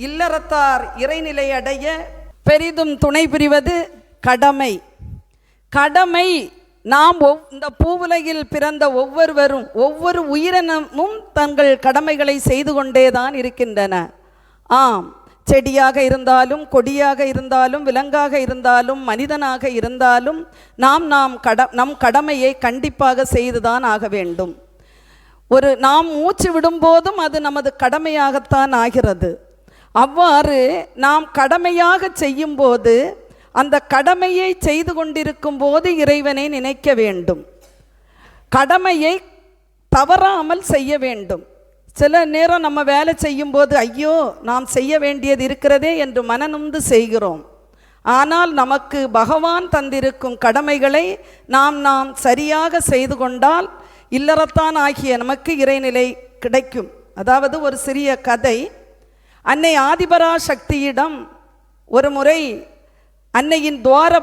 இல்லறத்தார் இறைநிலை அடைய பெரிதும் துணை புரிவது கடமை. கடமை நாம் இந்த பூவுலகில் பிறந்த ஒவ்வொருவரும் ஒவ்வொரு உயிரினமும் தங்கள் கடமைகளை செய்து கொண்டேதான் இருக்கின்றன. ஆம், செடியாக இருந்தாலும் கொடியாக இருந்தாலும் விலங்காக இருந்தாலும் மனிதனாக இருந்தாலும் நம் கடமையை கண்டிப்பாக செய்துதான் ஆக வேண்டும். நாம் மூச்சு விடும்போதும் அது நமது கடமையாகத்தான் ஆகிறது. அவ்வாறு நாம் கடமையாக செய்யும்போது அந்த கடமையை செய்து கொண்டிருக்கும் போது இறைவனை நினைக்க வேண்டும். கடமையை தவறாமல் செய்ய வேண்டும். சில நேரம் நம்ம வேலை செய்யும்போது ஐயோ நாம் செய்ய வேண்டியது இருக்கிறதே என்று மனநொந்து செய்கிறோம். ஆனால் நமக்கு பகவான் தந்திருக்கும் கடமைகளை நாம் சரியாக செய்து கொண்டால் இல்லறத்தான் ஆகிய நமக்கு இறைநிலை கிடைக்கும். அதாவது ஒரு சிறிய கதை. அன்னை ஆதிபராசக்தியிடம் ஒரு முறை அன்னையின் துவார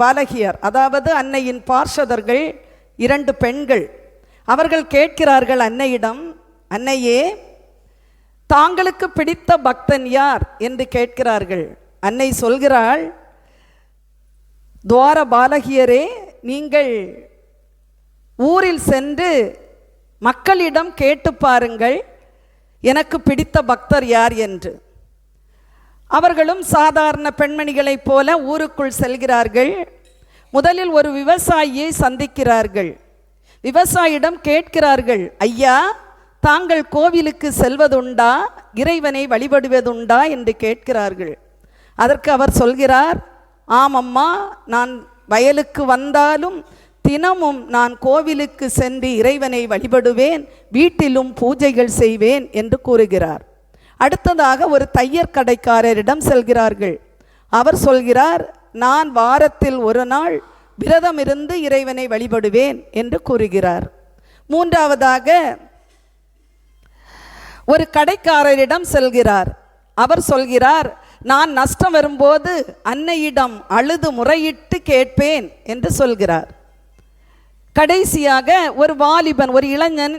பாலகியர், அதாவது அன்னையின் பார்ஷதர்கள் 2 பெண்கள், அவர்கள் கேட்கிறார்கள் அன்னையிடம், அன்னையே தாங்களுக்கு பிடித்த பக்தன் யார் என்று கேட்கிறார்கள். அன்னை சொல்கிறாள், துவார பாலகியரே, நீங்கள் ஊரில் சென்று மக்களிடம் கேட்டு பாருங்கள் எனக்கு பிடித்த பக்தர் யார் என்று. அவர்களும் சாதாரண பெண்மணிகளைப் போல ஊருக்குள் செல்கிறார்கள். முதலில் ஒரு விவசாயியை சந்திக்கிறார்கள். விவசாயியிடம் கேட்கிறார்கள், ஐயா தாங்கள் கோவிலுக்கு செல்வதுண்டா, இறைவனை வழிபடுவதுண்டா என்று கேட்கிறார்கள். அதற்கு அவர் சொல்கிறார், ஆமம்மா, நான் வயலுக்கு வந்தாலும் தினமும் நான் கோவிலுக்கு சென்று இறைவனை வழிபடுவேன், வீட்டிலும் பூஜைகள் செய்வேன் என்று கூறுகிறார். அடுத்ததாக ஒரு தையர் கடைக்காரரிடம் செல்கிறார்கள். அவர் சொல்கிறார், நான் வாரத்தில் ஒரு நாள் விரதம் இருந்து இறைவனை வழிபடுவேன் என்று கூறுகிறார். மூன்றாவதாக ஒரு கடைக்காரரிடம் செல்கிறார். அவர் சொல்கிறார், நான் நஷ்டம் வரும்போது அன்னையிடம் அழுது முறையிட்டு கேட்பேன் என்று சொல்கிறார். கடைசியாக ஒரு வாலிபன், ஒரு இளைஞன்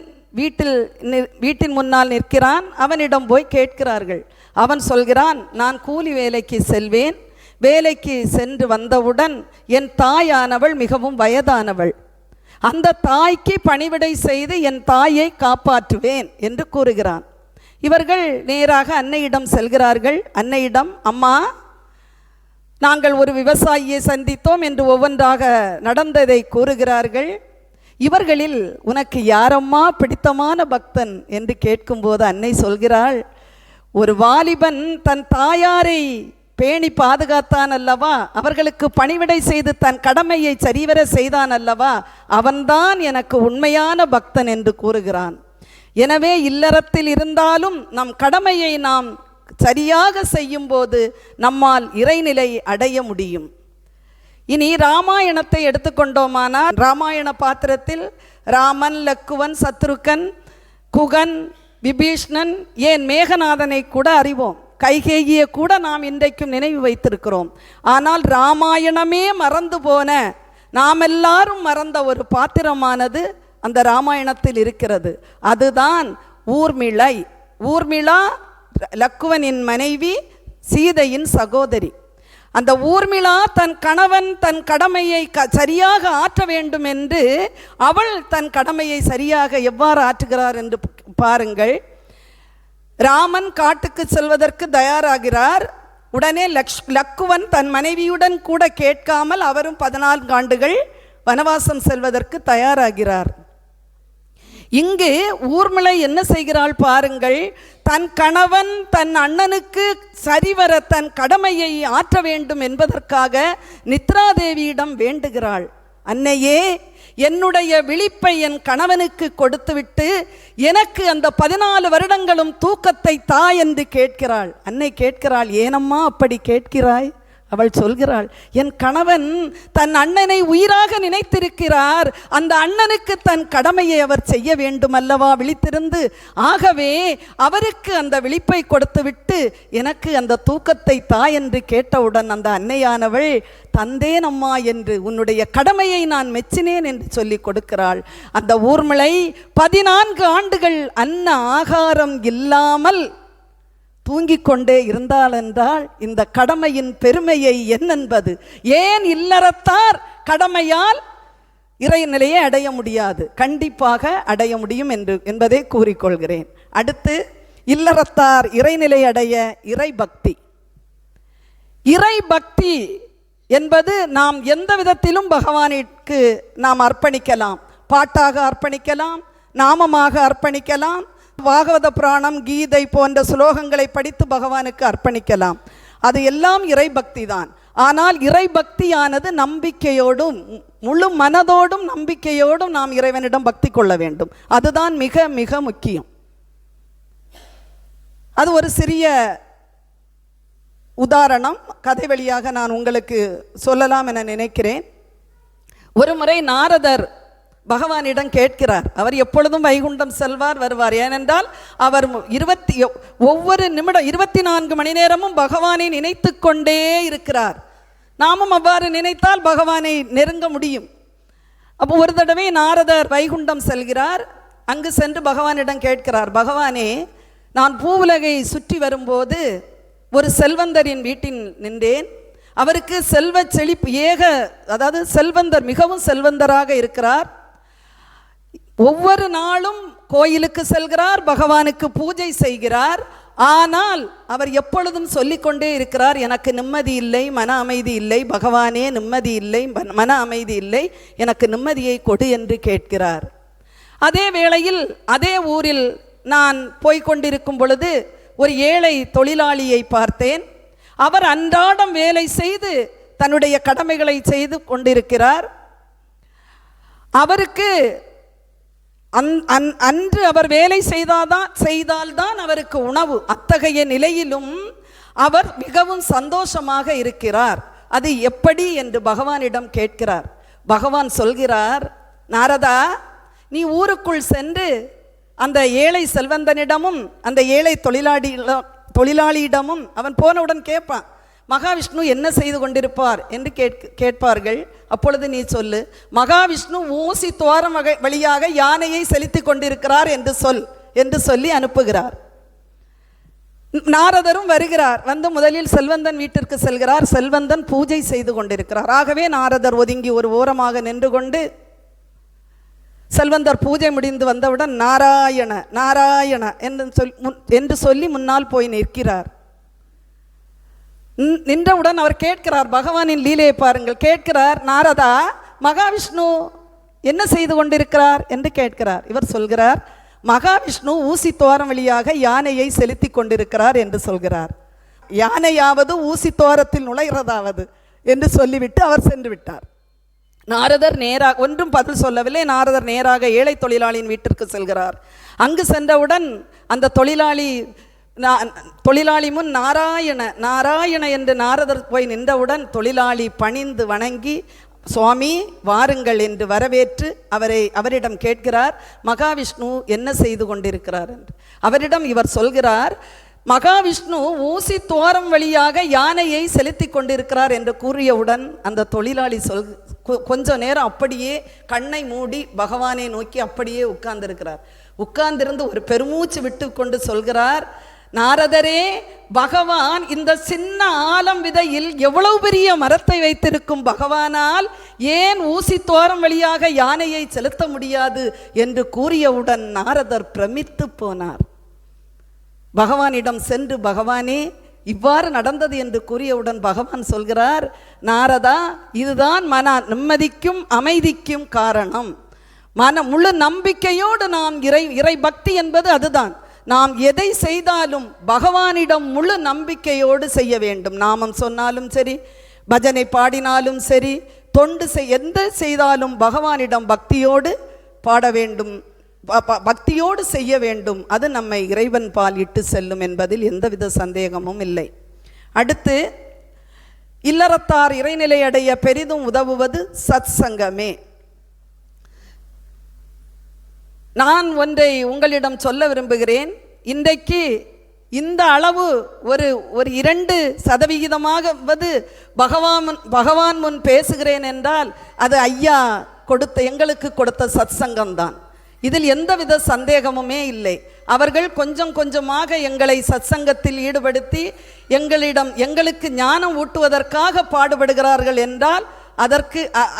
வீட்டின் முன்னால் நிற்கிறான். அவனிடம் போய் கேட்கிறார்கள். அவன் சொல்கிறான், நான் கூலி வேலைக்கு செல்வேன், வேலைக்கு சென்று வந்தவுடன் என் தாயானவள் மிகவும் வயதானவள், அந்த தாய்க்கு பணிவிடை செய்து என் தாயை காப்பாற்றுவேன் என்று கூறுகிறான். இவர்கள் நேராக அன்னையிடம் செல்கிறார்கள். அன்னையிடம், அம்மா நாங்கள் ஒரு விவசாயியை சந்தித்தோம் என்று ஒவ்வொன்றாக நடந்ததை கூறுகிறார்கள். இவர்களில் உனக்கு யாரம்மா பிடித்தமான பக்தன் என்று கேட்கும்போது அன்னை சொல்கிறாள், ஒரு வாலிபன் தன் தாயாரை பேணி பாதுகாத்தான் அல்லவா, அவர்களுக்கு பணிவிடை செய்து தன் கடமையை சரிவர செய்தான் அல்லவா, அவன்தான் எனக்கு உண்மையான பக்தன் என்று கூறுகிறான். எனவே இல்லறத்தில் இருந்தாலும் நம் கடமையை நாம் சரியாக செய்யும்போது நம்மால் இறைநிலை அடைய முடியும். இனி ராமாயணத்தை எடுத்துக்கொண்டோமானால், ராமாயண பாத்திரத்தில் ராமன், லக்குவன், சத்ருகன், குகன், விபீஷ்ணன், ஏன் மேகநாதனை கூட அறிவோம். கைகேயியை கூட நாம் இன்றைக்கும் நினைவு வைத்திருக்கிறோம். ஆனால் ராமாயணமே மறந்து போன, நாம் எல்லாரும் மறந்த ஒரு பாத்திரமானது அந்த ராமாயணத்தில் இருக்கிறது. அதுதான் ஊர்மிளை. ஊர்மிளா லக்குவனின் மனைவி, சீதையின் சகோதரி. அந்த ஊர்மிளா தன் கணவன் தன் கடமையை சரியாக ஆற்ற வேண்டும் என்று அவள் தன் கடமையை சரியாக எவ்வாறு ஆற்றுகிறார் என்று பாருங்கள். ராமன் காட்டுக்கு செல்வதற்கு தயாராகிறார். உடனே லக்குவன் தன் மனைவியுடன் கூட கேட்காமல் அவரும் 14 ஆண்டுகள் வனவாசம் செல்வதற்கு தயாராகிறார். இங்கு ஊர்மிளை என்ன செய்கிறாள் பாருங்கள். தன் கணவன் தன் அண்ணனுக்கு சரிவர தன் கடமையை ஆற்ற வேண்டும் என்பதற்காக நித்ராதேவியிடம் வேண்டுகிறாள். அன்னையே, என்னுடைய விழிப்பை என் கணவனுக்கு கொடுத்துவிட்டு எனக்கு அந்த 14 வருடங்களும் தூக்கத்தை தா என்று கேட்கிறாள். அன்னை கேட்கிறாள், ஏனம்மா அப்படி கேட்கிறாய்? அவள் சொல்கிறாள், என் கணவன் தன் அண்ணனை உயிராக நினைத்திருக்கிறார், அந்த அண்ணனுக்கு தன் கடமையை அவர் செய்ய வேண்டும் அல்லவா விழித்திருந்து, ஆகவே அவருக்கு அந்த விழிப்பை கொடுத்துவிட்டு எனக்கு அந்த தூக்கத்தை தா என்று கேட்டவுடன் அந்த அன்னையானவள், தந்தேன் அம்மா என்று, உன்னுடைய கடமையை நான் மெச்சினேன் என்று சொல்லி கொடுக்கிறாள். அந்த ஊர்மிளை 14 ஆண்டுகள் அன்ன ஆகாரம் இல்லாமல் தூங்கிக் கொண்டே இருந்தால் என்றால் இந்த கடமையின் பெருமையை என்னென்பது? ஏன் இல்லறத்தார் கடமையால் இறைநிலையை அடைய முடியாது? கண்டிப்பாக அடைய முடியும் என்பதை கூறிக்கொள்கிறேன். அடுத்து, இல்லறத்தார் இறைநிலை அடைய இறை பக்தி. இறை பக்தி என்பது நாம் எந்த விதத்திலும் பகவானிற்கு நாம் அர்ப்பணிக்கலாம். பாட்டாக அர்ப்பணிக்கலாம், நாமமாக அர்ப்பணிக்கலாம், பாகவத புராணம், கீதை போன்ற ஸ்லோகங்களை படித்து பகவானுக்கு அர்ப்பணிக்கலாம். அது எல்லாம் இறை பக்தி தான். ஆனால் இறை பக்தியானது நம்பிக்கையோடும் முழு மனதோடும் நம்பிக்கையோடும் நாம் இறைவனிடம் பக்தி கொள்ள வேண்டும். அதுதான் மிக மிக முக்கியம். அது ஒரு சிறிய உதாரணம் கதை வழியாக நான் உங்களுக்கு சொல்லலாம் என நினைக்கிறேன். ஒரு முறை நாரதர் பகவானிடம் கேட்கிறார். அவர் எப்பொழுதும் வைகுண்டம் செல்வார் வருவார். ஏனென்றால் அவர் ஒவ்வொரு நிமிடம் 24 மணி நேரமும் பகவானை நினைத்து கொண்டே இருக்கிறார். நாமும் அவ்வாறு நினைத்தால் பகவானை நெருங்க முடியும். அப்போ ஒரு தடவை நாரதர் வைகுண்டம் செல்கிறார். அங்கு சென்று பகவானிடம் கேட்கிறார், பகவானே, நான் பூவுலகை சுற்றி வரும்போது ஒரு செல்வந்தரின் வீட்டில் நின்றேன். அவருக்கு செல்வ செழிப்பு அதாவது செல்வந்தர், மிகவும் செல்வந்தராக இருக்கிறார். ஒவ்வொரு நாளும் கோயிலுக்கு செல்கிறார், பகவானுக்கு பூஜை செய்கிறார். ஆனால் அவர் எப்பொழுதும் சொல்லிக்கொண்டே இருக்கிறார், எனக்கு நிம்மதி இல்லை, மன அமைதி இல்லை, பகவானே நிம்மதி இல்லை, மன அமைதி இல்லை, எனக்கு நிம்மதியை கொடு என்று கேட்கிறார். அதே வேளையில் அதே ஊரில் நான் போய்கொண்டிருக்கும் பொழுது ஒரு ஏழை தொழிலாளியை பார்த்தேன். அவர் அன்றாடம் வேலை செய்து தன்னுடைய கடமைகளை செய்து கொண்டிருக்கிறார். அவருக்கு அன்று அவர் வேலை செய்தால்தான் அவருக்கு உணவு. அத்தகைய நிலையிலும் அவர் மிகவும் சந்தோஷமாக இருக்கிறார். அது எப்படி என்று பகவானிடம் கேட்கிறார். பகவான் சொல்கிறார், நாரதா, நீ ஊருக்குள் சென்று அந்த ஏழை செல்வந்தனிடமும் அந்த ஏழை தொழிலாளியிடமும் அவன் போனவுடன் கேட்பான், மகாவிஷ்ணு என்ன செய்து கொண்டிருப்பார் என்று கேட்பார்கள். அப்பொழுது நீ சொல்லு, மகாவிஷ்ணு ஊசி துவாரம் வழியாக யானையை செலுத்தி கொண்டிருக்கிறார் என்று சொல்லி அனுப்புகிறார். நாரதரும் வருகிறார். வந்து முதலில் செல்வந்தன் வீட்டிற்கு செல்கிறார். செல்வந்தன் பூஜை செய்து கொண்டிருக்கிறார். ஆகவே நாரதர் ஒதுங்கி ஒரு ஓரமாக நின்று கொண்டு, செல்வந்தர் பூஜை முடிந்து வந்தவுடன் நாராயண நாராயண என்று சொல்லி முன்னால் போய் நிற்கிறார். நின்றவுடன் அவர் கேட்கிறார், பகவானின் லீலையை பாருங்கள். கேட்கிறார், நாரதா, மகாவிஷ்ணு என்ன செய்து கொண்டிருக்கிறார் என்று கேட்கிறார். இவர் சொல்கிறார், மகாவிஷ்ணு ஊசி துவாரம் வழியாக யானையை செலுத்தி கொண்டிருக்கிறார் என்று சொல்கிறார். யானையாவது ஊசி துவாரத்தில் நுழைகிறதாவது என்று சொல்லிவிட்டு அவர் சென்று விட்டார். நாரதர் நேராக ஒன்றும் பதில் சொல்லவில்லை. நாரதர் நேராக ஏழை தொழிலாளியின் வீட்டிற்கு செல்கிறார். அங்கு சென்றவுடன் அந்த தொழிலாளி முன் நாராயண நாராயண என்று நாரதர் போய் நின்றவுடன் தொழிலாளி பணிந்து வணங்கி, சுவாமி வாருங்கள் என்று வரவேற்று அவரிடம் கேட்கிறார், மகாவிஷ்ணு என்ன செய்து கொண்டிருக்கிறார் என்று. அவரிடம் இவர் சொல்கிறார், மகாவிஷ்ணு ஊசி துவாரம் வழியாக யானையை செலுத்தி கொண்டிருக்கிறார் என்று கூறியவுடன் அந்த தொழிலாளி கொஞ்ச நேரம் அப்படியே கண்ணை மூடி பகவானை நோக்கி அப்படியே உட்கார்ந்திருக்கிறார். உட்கார்ந்திருந்து ஒரு பெருமூச்சு விட்டு கொண்டு சொல்கிறார், நாரதரே, பகவான் இந்த சின்ன ஆலம் விதையில் எவ்வளவு பெரிய மரத்தை வைத்திருக்கும் பகவானால் ஏன் ஊசி துவாரம் வழியாக யானையை செலுத்த முடியாது என்று கூறியவுடன் நாரதர் பிரமித்து போனார். பகவானிடம் சென்று, பகவானே, இவ்வாறு நடந்தது என்று கூறியவுடன் பகவான் சொல்கிறார், நாரதா, இதுதான் மன நிம்மதிக்கும் அமைதிக்கும் காரணம். முழு நம்பிக்கையோடு நாம் இறை பக்தி என்பது அதுதான். நாம் எதை செய்தாலும் பகவானிடம் முழு நம்பிக்கையோடு செய்ய வேண்டும். நாமம் சொன்னாலும் சரி, பஜனை பாடினாலும் சரி, தொண்டு எந்த செய்தாலும் பகவானிடம் பக்தியோடு பாட வேண்டும், பக்தியோடு செய்ய வேண்டும். அது நம்மை இறைவன் பால் இட்டு செல்லும் என்பதில் எந்தவித சந்தேகமும் இல்லை. அடுத்து, இல்லறத்தார் இறைநிலை அடைய பெரிதும் உதவுவது சத் சங்கமே. நான் ஒன்றை உங்களிடம் சொல்ல விரும்புகிறேன். இன்றைக்கு இந்த அளவு ஒரு 2% பகவான் முன் பேசுகிறேன் என்றால் அது ஐயா எங்களுக்கு கொடுத்த சத் சங்கம்தான். இதில் எந்தவித சந்தேகமுமே இல்லை. அவர்கள் கொஞ்சம் கொஞ்சமாக எங்களை சத்சங்கத்தில் ஈடுபடுத்தி எங்களுக்கு ஞானம் ஊட்டுவதற்காக பாடுபடுகிறார்கள் என்றால்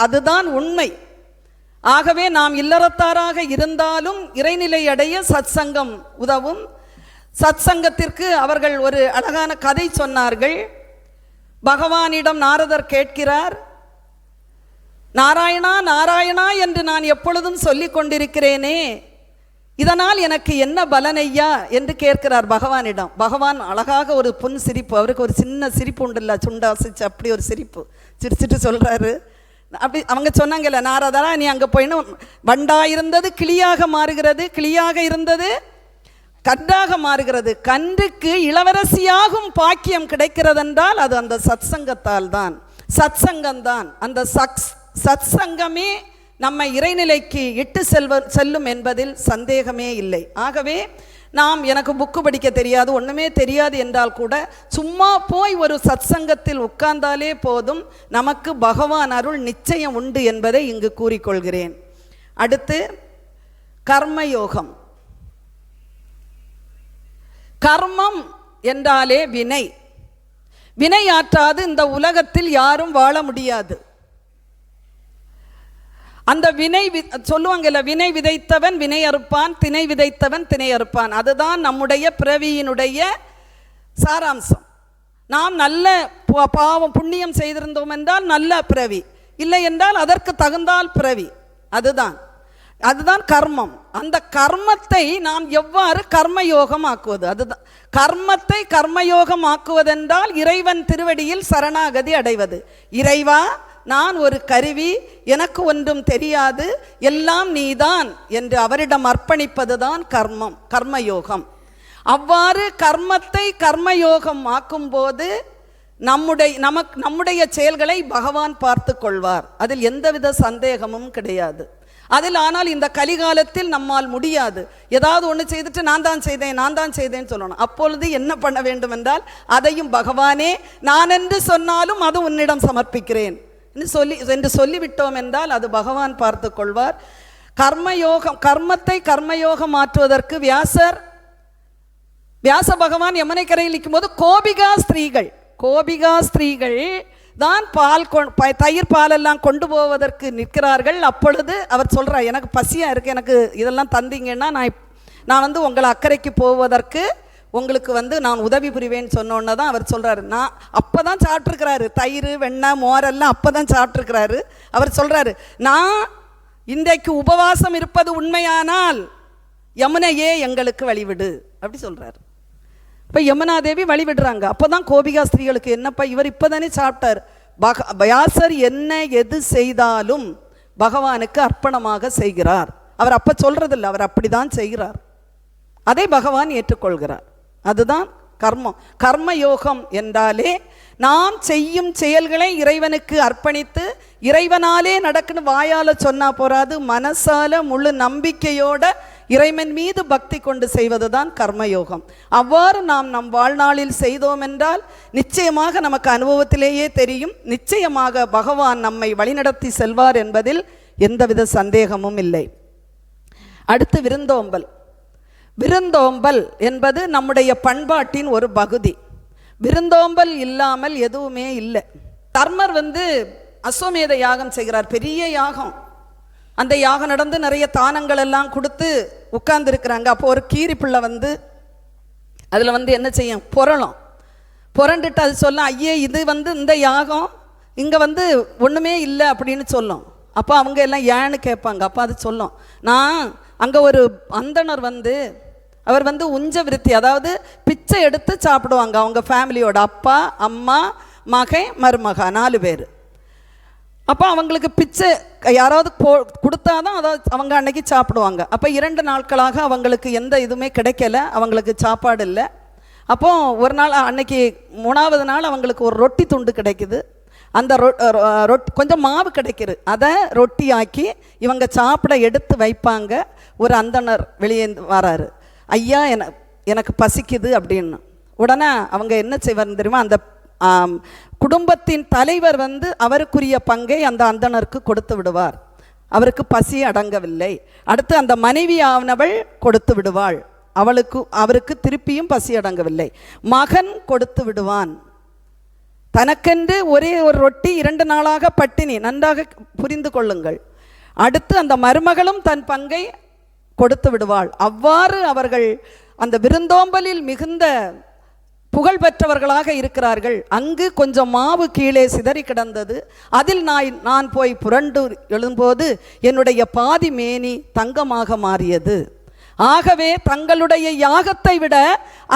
அதுதான் உண்மை. ஆகவே நாம் இல்லறத்தாராக இருந்தாலும் இறைநிலை அடைய சத்சங்கம் உதவும். சத்சங்கத்திற்கு அவர்கள் ஒரு அழகான கதை சொன்னார்கள். பகவானிடம் நாரதர் கேட்கிறார், நாராயணா நாராயணா என்று நான் எப்பொழுதும் சொல்லிக் கொண்டிருக்கிறேனே, இதனால் எனக்கு என்ன பலன் ஐயா என்று கேட்கிறார் பகவானிடம். பகவான் அழகாக ஒரு புன் சிரிப்பு, அவருக்கு ஒரு சின்ன சிரிப்பு உண்டுல்ல, சுண்டாசிச்சு அப்படி ஒரு சிரிப்பு சிரிச்சிட்டு சொல்றாரு. அப்படி அவங்க சொன்னாங்கல்ல, நாரதரா நீ அங்கே போயின்னு வண்டாயிருந்தது கிளியாக மாறுகிறது, கிளியாக இருந்தது கன்றாக மாறுகிறது, கன்றுக்கு இளவரசியாகும் பாக்கியம் கிடைக்கிறதென்றால் அது அந்த சத்சங்கத்தால் தான், சத்சங்கம்தான். அந்த சத்சங்கமே நம்மை இறைநிலைக்கு இட்டு செல்லும் என்பதில் சந்தேகமே இல்லை. ஆகவே நாம் எனக்கு புக்கு படிக்க தெரியாது, ஒன்றுமே தெரியாது என்றால் கூட சும்மா போய் ஒரு சத்சங்கத்தில் உட்கார்ந்தாலே போதும், நமக்கு பகவான் அருள் நிச்சயம் உண்டு என்பதை இங்கு கூறிக்கொள்கிறேன். அடுத்து கர்மயோகம். கர்மம் என்றாலே வினை. வினையாற்றாது இந்த உலகத்தில் யாரும் வாழ முடியாது. அந்த வினை சொல்லுவாங்கல்ல, வினை விதைத்தவன் வினை அறுப்பான், திணை விதைத்தவன் திணை அறுப்பான். அதுதான் நம்முடைய பிறவியினுடைய சாராம்சம். நாம் நல்ல பாவம் புண்ணியம் செய்திருந்தோம் என்றால் நல்ல பிறவி, இல்லை என்றால் அதற்கு தகுந்தால் பிறவி. அதுதான் கர்மம். அந்த கர்மத்தை நாம் எவ்வாறு கர்மயோகம் ஆக்குவது, அதுதான் கர்மத்தை கர்மயோகம் ஆக்குவதென்றால் இறைவன் திருவடியில் சரணாகதி அடைவது. இறைவா, நான் ஒரு கருவி, எனக்கு ஒன்றும் தெரியாது, எல்லாம் நீதான் என்று அவரிடம் அர்ப்பணிப்பதுதான் கர்மம், கர்மயோகம். அவ்வாறு கர்மத்தை கர்மயோகம் ஆக்கும்போது நம்முடைய செயல்களை பகவான் பார்த்து கொள்வார். அதில் எந்தவித சந்தேகமும் கிடையாது. ஆனால் இந்த கலிகாலத்தில் நம்மால் முடியாது. ஏதாவது ஒன்று செய்துட்டு நான் தான் செய்தேன்னு சொல்லணும். அப்பொழுது என்ன பண்ண வேண்டும் என்றால், அதையும் பகவானே நான் என்று சொன்னாலும் அது உன்னிடம் சமர்ப்பிக்கிறேன் என்று சொல்லிவிட்டோம் என்றால் அது பகவான் பார்த்து கொள்வார். கர்மயோகம், கர்மத்தை கர்மயோகம் மாற்றுவதற்கு வியாச பகவான் யமுனை கரையில் நிற்கும் போது கோபிகா ஸ்திரீகள் தான் தயிர் பாலெல்லாம் கொண்டு போவதற்கு நிற்கிறார்கள். அப்பொழுது அவர் சொல்றார், எனக்கு பசியா இருக்கு, எனக்கு இதெல்லாம் தந்தீங்கன்னா நான் உங்களை அக்கறைக்கு போவதற்கு உங்களுக்கு நான் உதவி புரிவேன்னு சொன்னோன்னே தான் அவர் சொல்கிறாரு. நான் அப்போ தான் சாப்பிட்ருக்கிறாரு, தயிர் வெண்ணெய் மோரெல்லாம் அப்போ தான் சாப்பிட்ருக்கிறாரு. அவர் சொல்கிறாரு, நான் இன்றைக்கு உபவாசம் இருப்பது உண்மையானால் யமுனையே எங்களுக்கு வழிவிடு அப்படி சொல்கிறாரு. இப்போ யமுனா தேவி வழிவிடுறாங்க. அப்போ தான் கோபிகா ஸ்திரீகளுக்கு என்னப்பா, இவர் இப்போ தானே சாப்பிட்டார். வியாசர் என்ன எது செய்தாலும் பகவானுக்கு அர்ப்பணமாக செய்கிறார். அவர் அப்போ சொல்கிறதில்லை, அவர் அப்படி தான் செய்கிறார். அதை பகவான் ஏற்றுக்கொள்கிறார். அதுதான் கர்மம். கர்மயோகம் என்றாலே நாம் செய்யும் செயல்களை இறைவனுக்கு அர்ப்பணித்து இறைவனாலே நடக்குன்னு வாயால் சொன்னா போராது, மனசால முழு நம்பிக்கையோட இறைவன் மீது பக்தி கொண்டு செய்வது தான் கர்மயோகம். அவ்வாறு நாம் நம் வாழ்நாளில் செய்தோம் என்றால் நிச்சயமாக நமக்கு அனுபவத்திலேயே தெரியும், நிச்சயமாக பகவான் நம்மை வழிநடத்தி செல்வார் என்பதில் எந்தவித சந்தேகமும் இல்லை. அடுத்து விருந்தோம்பல். விருந்தோம்பல் என்பது நம்முடைய பண்பாட்டின் ஒரு பகுதி. விருந்தோம்பல் இல்லாமல் எதுவுமே இல்லை. தர்மர் அஸ்வமேத யாகம் செய்கிறார், பெரிய யாகம். அந்த யாகம் நடந்து நிறைய தானங்கள் எல்லாம் கொடுத்து உட்கார்ந்துருக்கிறாங்க. அப்போ ஒரு கீரி பிள்ளை அதில் என்ன செய்யும், புரண்டுட்டு அது சொல்ல, ஐயே இது இந்த யாகம் இங்கே ஒன்றுமே இல்லை அப்படின்னு சொல்லும். அப்போ அவங்க எல்லாம் ஏன்னு கேட்பாங்க. அப்போ அது சொல்லும், நான் அங்கே ஒரு அந்தனர் அவர் உஞ்ச விருத்தி, அதாவது பிச்சை எடுத்து சாப்பிடுவாங்க அவங்க ஃபேமிலியோட, அப்பா அம்மா மகன் மருமக 4 பேர். அப்போ அவங்களுக்கு பிச்சை யாராவது கொடுத்தாதான் அதாவது அவங்க அன்னைக்கு சாப்பிடுவாங்க. அப்போ 2 நாட்களாக அவங்களுக்கு எந்த இதுவுமே கிடைக்கல, அவங்களுக்கு சாப்பாடு இல்லை. அப்போ ஒரு நாள் அன்னைக்கு 3வது நாள் அவங்களுக்கு ஒரு ரொட்டி துண்டு கிடைக்குது. அந்த ரொட்டி கொஞ்சம் மாவு கிடைக்கிது, அதை ரொட்டி ஆக்கி இவங்க சாப்பிட எடுத்து வைப்பாங்க. ஒரு அந்தனர் வெளியே வராரு, ஐயா எனக்கு பசிக்குது அப்படின்னு. உடனே அவங்க என்ன செய்வார் தெரியுமா, அந்த குடும்பத்தின் தலைவர் அவருக்குரிய பங்கை அந்த அந்தணருக்கு கொடுத்து விடுவார். அவருக்கு பசி அடங்கவில்லை. அடுத்து அந்த மனைவி ஆனவள் கொடுத்து விடுவாள். அவருக்கு திருப்பியும் பசி அடங்கவில்லை. மகன் கொடுத்து விடுவான். தனக்கென்று ஒரே ஒரு ரொட்டி 2 நாளாக பட்டினி. நன்றாக புரிந்து கொள்ளுங்கள். அடுத்து அந்த மருமகளும் தன் பங்கை கொடுத்து விடுவாள். அவ்வாறு அவர்கள் அந்த விருந்தோம்பலில் மிகுந்த புகழ் பெற்றவர்களாக இருக்கிறார்கள். அங்கு கொஞ்சம் மாவு கீழே சிதறி கிடந்தது. அதில் நான் போய் புரண்டு எழும்போது என்னுடைய பாதி மேனி தங்கமாக மாறியது. ஆகவே தங்களுடைய யாகத்தை விட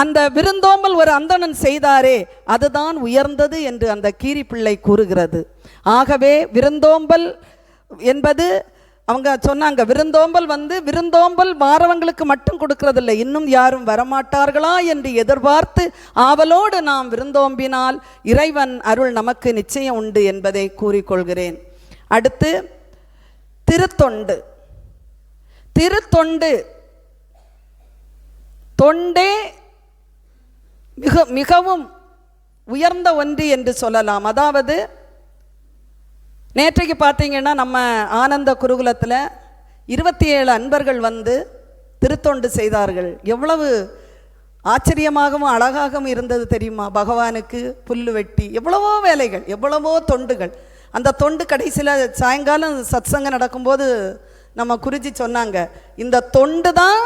அந்த விருந்தோம்பல் ஒரு அந்தணன் செய்தாரே அதுதான் உயர்ந்தது என்று அந்த கீரி பிள்ளை கூறுகிறது. ஆகவே விருந்தோம்பல் என்பது அவங்க சொன்னாங்க, விருந்தோம்பல் வாரவங்களுக்கு மட்டும் கொடுக்கறதில்லை, இன்னும் யாரும் வரமாட்டார்களா என்று எதிர்பார்த்து ஆவலோடு நாம் விருந்தோம்பினால் இறைவன் அருள் நமக்கு நிச்சயம் உண்டு என்பதை கூறிக்கொள்கிறேன். அடுத்து திருத்தொண்டு. தொண்டே மிகவும் உயர்ந்த ஒன்று என்று சொல்லலாம். அதாவது நேற்றைக்கு பார்த்தீங்கன்னா நம்ம ஆனந்த குருகுலத்தில் 27 அன்பர்கள் வந்து திருத்தொண்டு செய்தார்கள். எவ்வளவு ஆச்சரியமாகவும் அழகாகவும் இருந்தது தெரியுமா? பகவானுக்கு புல்லு வெட்டி எவ்வளவோ வேலைகள், எவ்வளவோ தொண்டுகள். அந்த தொண்டு கடைசியில் சாயங்காலம் சத்சங்கம் நடக்கும்போது நம்ம குறிச்சி சொன்னாங்க, இந்த தொண்டு தான்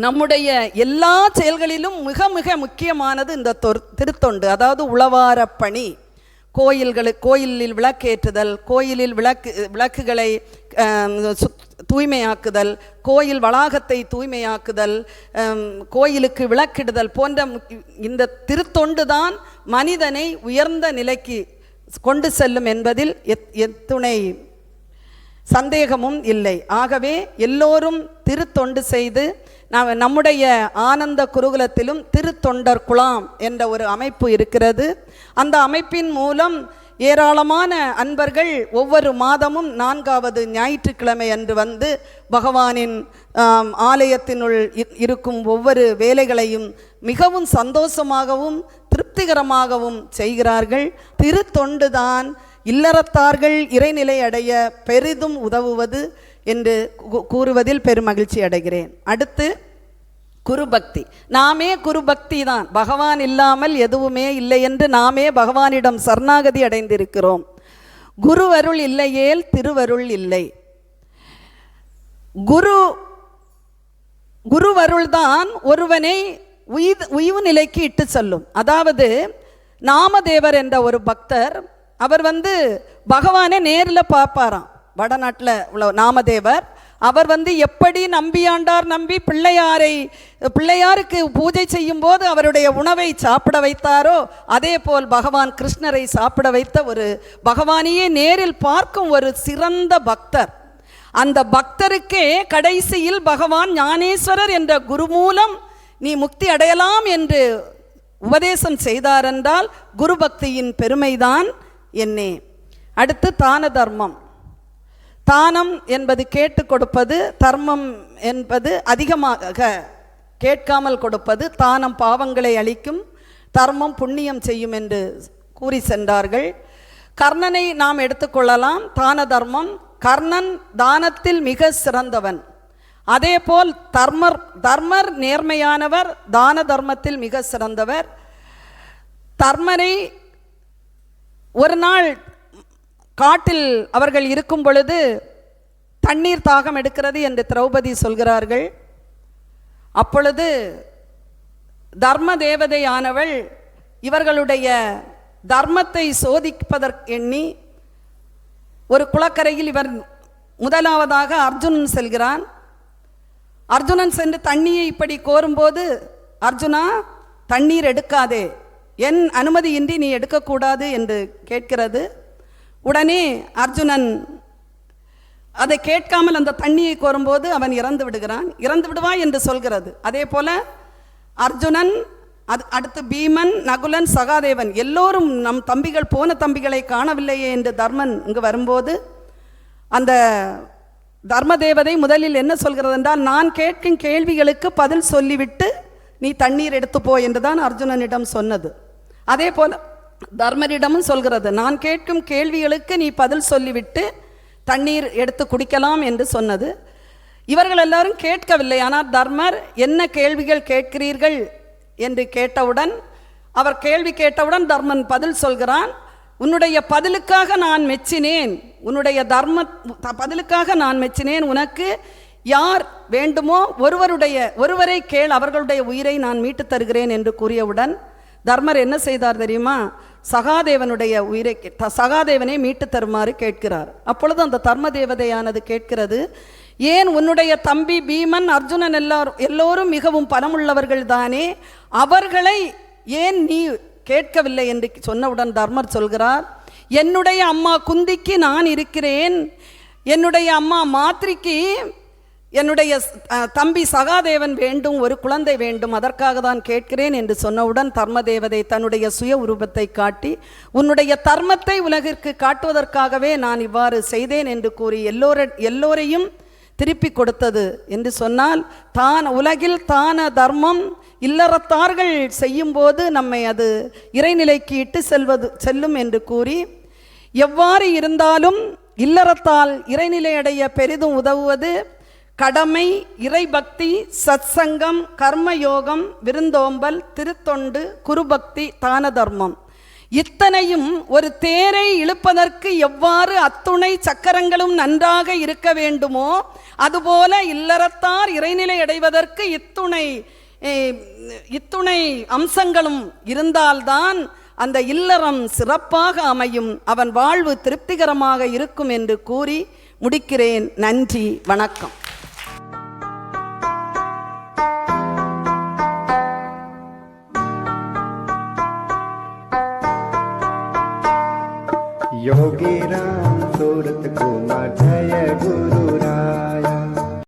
நம்முடைய எல்லா செயல்களிலும் மிக மிக முக்கியமானது இந்த திருத்தொண்டு. அதாவது உளவார பணி, கோயிலில் விளக்கேற்றுதல், கோயிலில் விளக்குகளை தூய்மையாக்குதல், கோயில் வளாகத்தை தூய்மையாக்குதல், கோயிலுக்கு விளக்கிடுதல் போன்ற இந்த திருத்தொண்டு தான் மனிதனை உயர்ந்த நிலைக்கு கொண்டு செல்லும் என்பதில் எத்துணை சந்தேகமும் இல்லை. ஆகவே எல்லோரும் திருத்தொண்டு செய்து நம்முடைய ஆனந்த குருகுலத்திலும் திருத்தொண்டர் குழாம் என்ற ஒரு அமைப்பு இருக்கிறது. அந்த அமைப்பின் மூலம் ஏராளமான அன்பர்கள் ஒவ்வொரு மாதமும் 4வது ஞாயிற்றுக்கிழமை அன்று வந்து பகவானின் ஆலயத்தினுள் இருக்கும் ஒவ்வொரு வேலைகளையும் மிகவும் சந்தோஷமாகவும் திருப்திகரமாகவும் செய்கிறார்கள். திருத்தொண்டுதான் இல்லறத்தார்கள் இறைநிலை அடைய பெரிதும் உதவுவது என்று கூறுவதில் பெருமகிழ்ச்சி அடைகிறேன். அடுத்து குருபக்தி. நாமே குருபக்தி தான். பகவான் இல்லாமல் எதுவுமே இல்லை என்று நாமே பகவானிடம் சரணாகதி அடைந்திருக்கிறோம். குருவருள் இல்லையேல் திருவருள் இல்லை. குருவருள்தான் ஒருவனை உய்வு நிலைக்கு இட்டு செல்லும். அதாவது நாமதேவர் என்ற ஒரு பக்தர், அவர் வந்து பகவானை நேரில் பார்ப்பாராம். வடநாட்டில் உள்ள நாமதேவர், அவர் வந்து எப்படி நம்பியாண்டார் நம்பி பிள்ளையாருக்கு பூஜை செய்யும் போது அவருடைய உணவை சாப்பிட வைத்தாரோ அதே போல் பகவான் கிருஷ்ணரை சாப்பிட வைத்த ஒரு பகவானையே நேரில் பார்க்கும் ஒரு சிறந்த பக்தர். அந்த பக்தருக்கே கடைசியில் பகவான் ஞானேஸ்வரர் என்ற குரு மூலம் நீ முக்தி அடையலாம் என்று உபதேசம் செய்தார் என்றால் குரு பக்தியின் பெருமைதான் என்னே. அடுத்து தான தர்மம். தானம் என்பது கேட்டு கொடுப்பது, தர்மம் என்பது அதிகமாக கேட்காமல் கொடுப்பது. தானம் பாவங்களை அளிக்கும், தர்மம் புண்ணியம் செய்யும் என்று கூறி சென்றார்கள். கர்ணனை நாம் எடுத்துக்கொள்ளலாம். தான தர்மம், கர்ணன் தானத்தில் மிக சிறந்தவன். அதேபோல் தர்மர் நேர்மையானவர், தான தர்மத்தில் மிக சிறந்தவர். தர்மரை ஒரு நாள் காட்டில் அவர்கள் இருக்கும் பொழுது தண்ணீர் தாகம் எடுக்கிறது என்று திரௌபதி சொல்கிறார்கள். அப்பொழுது தர்ம தேவதையானவள் இவர்களுடைய தர்மத்தை சோதிப்பதற்கு எண்ணி ஒரு குளக்கரையில் இவர் முதலாவதாக அர்ஜுனன் செல்கிறான். அர்ஜுனன் சென்று தண்ணியை இப்படி கோரும்போது, அர்ஜுனா தண்ணீர் எடுக்காதே, என் அனுமதியின்றி நீ எடுக்கக்கூடாது என்று கேட்கிறது. உடனே அர்ஜுனன் அதை கேட்காமல் அந்த தண்ணியை கோரும்போது அவன் இறந்து விடுவாய் என்று சொல்கிறது. அதே போல அர்ஜுனன், அடுத்து பீமன், நகுலன், சகாதேவன் எல்லோரும் நம் தம்பிகள், போன தம்பிகளை காணவில்லையே என்று தர்மன் இங்கு வரும்போது அந்த தர்ம தேவதை முதலில் என்ன சொல்கிறது என்றால், நான் கேட்கும் கேள்விகளுக்கு பதில் சொல்லிவிட்டு நீ தண்ணீர் எடுத்துப்போ என்றுதான் அர்ஜுனனிடம் சொன்னது. அதே போல தர்மரிடமும் சொல்கிறது, நான் கேட்கும் கேள்விகளுக்கு நீ பதில் சொல்லிவிட்டு தண்ணீர் எடுத்து குடிக்கலாம் என்று சொன்னது. இவர்கள் எல்லாரும் கேட்கவில்லை. ஆனால் தர்மர் என்ன கேள்விகள் கேட்கிறீர்கள் என்று கேட்டவுடன், அவர் கேள்வி கேட்டவுடன் தர்மன் பதில் சொல்கிறான். உன்னுடைய பதிலுக்காக நான் மெச்சினேன், உன்னுடைய பதிலுக்காக நான் மெச்சினேன். உனக்கு யார் வேண்டுமோ ஒருவரை கேள், அவர்களுடைய உயிரை நான் மீட்டு தருகிறேன் என்று கூறியவுடன் தர்மர் என்ன செய்தார் தெரியுமா? சகாதேவனுடைய உயிரை சகாதேவனை மீட்டு தருமாறு கேட்கிறார். அப்பொழுது அந்த தர்ம தேவதையானது கேட்கிறது, ஏன் உன்னுடைய தம்பி பீமன், அர்ஜுனன் எல்லோரும் மிகவும் பலமுள்ளவர்கள் தானே, அவர்களை ஏன் நீ கேட்கவில்லை என்று சொன்னவுடன் தர்மர் சொல்கிறார், என்னுடைய அம்மா குந்திக்கு நான் இருக்கிறேன், என்னுடைய அம்மா மாத்ரிக்கு என்னுடைய தம்பி சகாதேவன் வேண்டும், ஒரு குழந்தை வேண்டும், அதற்காக தான் கேட்கிறேன் என்று சொன்னவுடன் தர்மதேவதை தன்னுடைய சுய உருவத்தை காட்டி, உன்னுடைய தர்மத்தை உலகிற்கு காட்டுவதற்காகவே நான் இவ்வாறு செய்தேன் என்று கூறி எல்லோரையும் திருப்பி கொடுத்தது என்று சொன்னால், உலகில் தான தர்மம் இல்லறத்தார்கள் செய்யும்போது நம்மை அது இறைநிலைக்கு இட்டு செல்லும் என்று கூறி, எவ்வாறு இருந்தாலும் இல்லறத்தால் இறைநிலை அடைய பெரிதும் உதவுவது கடமை, இறைபக்தி, சத்சங்கம், கர்மயோகம், விருந்தோம்பல், திருத்தொண்டு, குருபக்தி, தான தர்மம். இத்தனையும் ஒரு தேரை இழுப்பதற்கு எவ்வாறு அத்துணை சக்கரங்களும் நன்றாக இருக்க வேண்டுமோ, அதுபோல இல்லறத்தார் இறைநிலை அடைவதற்கு இத்துணை அம்சங்களும் இருந்தால்தான் அந்த இல்லறம் சிறப்பாக அமையும், அவன் வாழ்வு திருப்திகரமாக இருக்கும் என்று கூறி முடிக்கிறேன். நன்றி, வணக்கம். योगी राम सूरत कुमार जय गुरु राया।